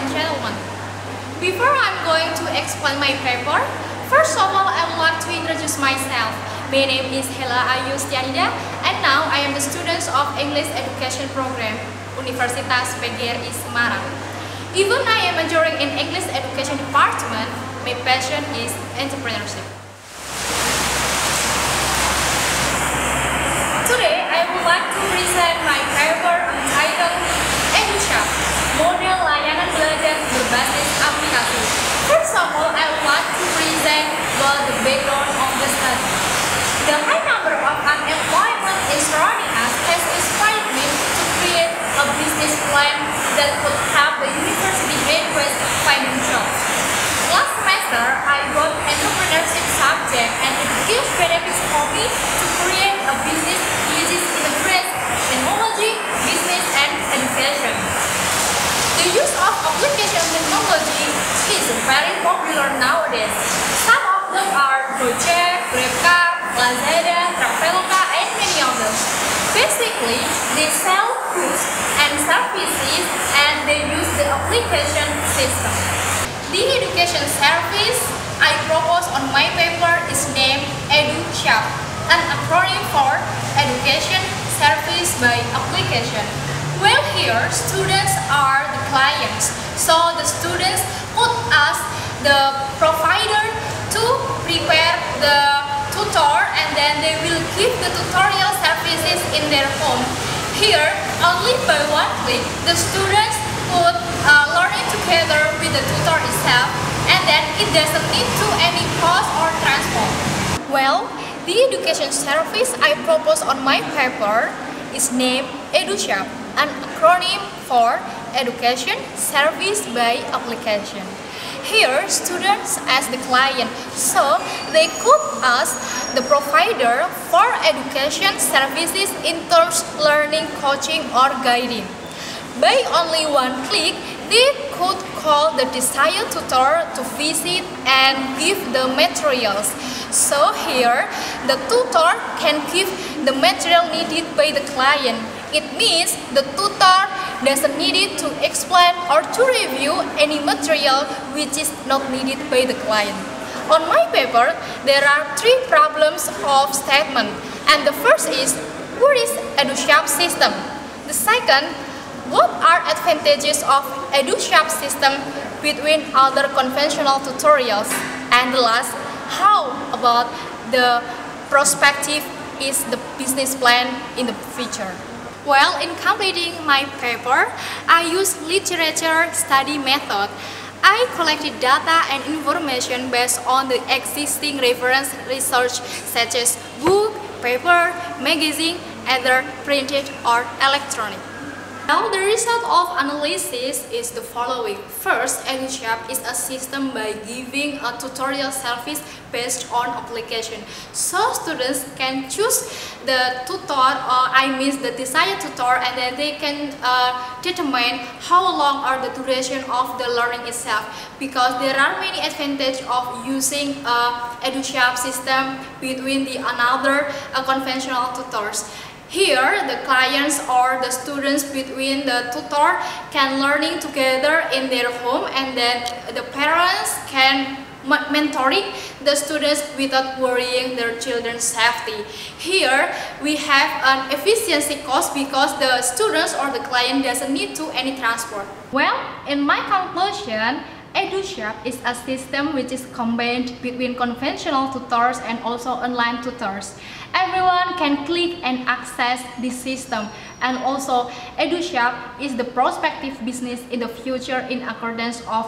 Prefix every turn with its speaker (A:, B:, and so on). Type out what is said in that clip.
A: and gentlemen. Before I'm going to explain my paper, first of all I would like to introduce myself. My name is Hela Ayu Stianida and now I am the student of English Education Program, Universitas PGRI Semarang. Even I am majoring in English Education Department, my passion is entrepreneurship. Today, I would like to present my paper entitled EduShop, Model Layanan Belajar Berbasis Aplikasi. First of all, I would like to present the background of the study. The high number of unemployment in surrounding us has inspired me to create a business plan that could help the university address finding jobs. Last semester, I got entrepreneurship subject and it gives benefits for me to create a business using integrates technology, business, and education. The use of application technology is very popular nowadays. Some of them are Gojek, GrabCar, Lazada, Traveloka, and many others. Basically, they sell goods and services and they use the application system. The education service I propose on my paper is named EduShop, an acronym for Education Service by Application. Well, here students are the clients, so the students could ask the provider to prepare the tutor and then they will give the tutorial services in their home. Here, only by one click, the students could learning together with the tutor itself, and then it doesn't need to any cost or transport. Well, the education service I propose on my paper is named EduShop, an acronym for Education Service by Application. Here, students as the client, so they could ask the provider for education services in terms learning, coaching, or guiding. By only one click, they could call the desired tutor to visit and give the materials. So here, the tutor can give the material needed by the client. It means the tutor doesn't need it to explain or to review any material which is not needed by the client. On my paper, there are three problems of statement. And the first is, what is EduShop system? The second, what are advantages of EduShop system between other conventional tutorials? And the last, how about the perspective is the business plan in the future? Well, in completing my paper, I used literature study method. I collected data and information based on the existing reference research such as book, paper, magazine, either printed or electronic. Now, the result of analysis is the following. First, EduShop is a system by giving a tutorial service based on application. So, students can choose the tutor, the desired tutor, and then they can determine how long are the duration of the learning itself. Because there are many advantages of using EduShop system between the another conventional tutors. Here, the clients or the students between the tutor can learning together in their home, and then the parents can mentoring the students without worrying their children's safety. Here, we have an efficiency cost because the students or the client doesn't need to any transport. Well, in my conclusion, EduShop is a system which is combined between conventional tutors and also online tutors. Everyone can click and access this system, and also EduShop is the prospective business in the future in accordance of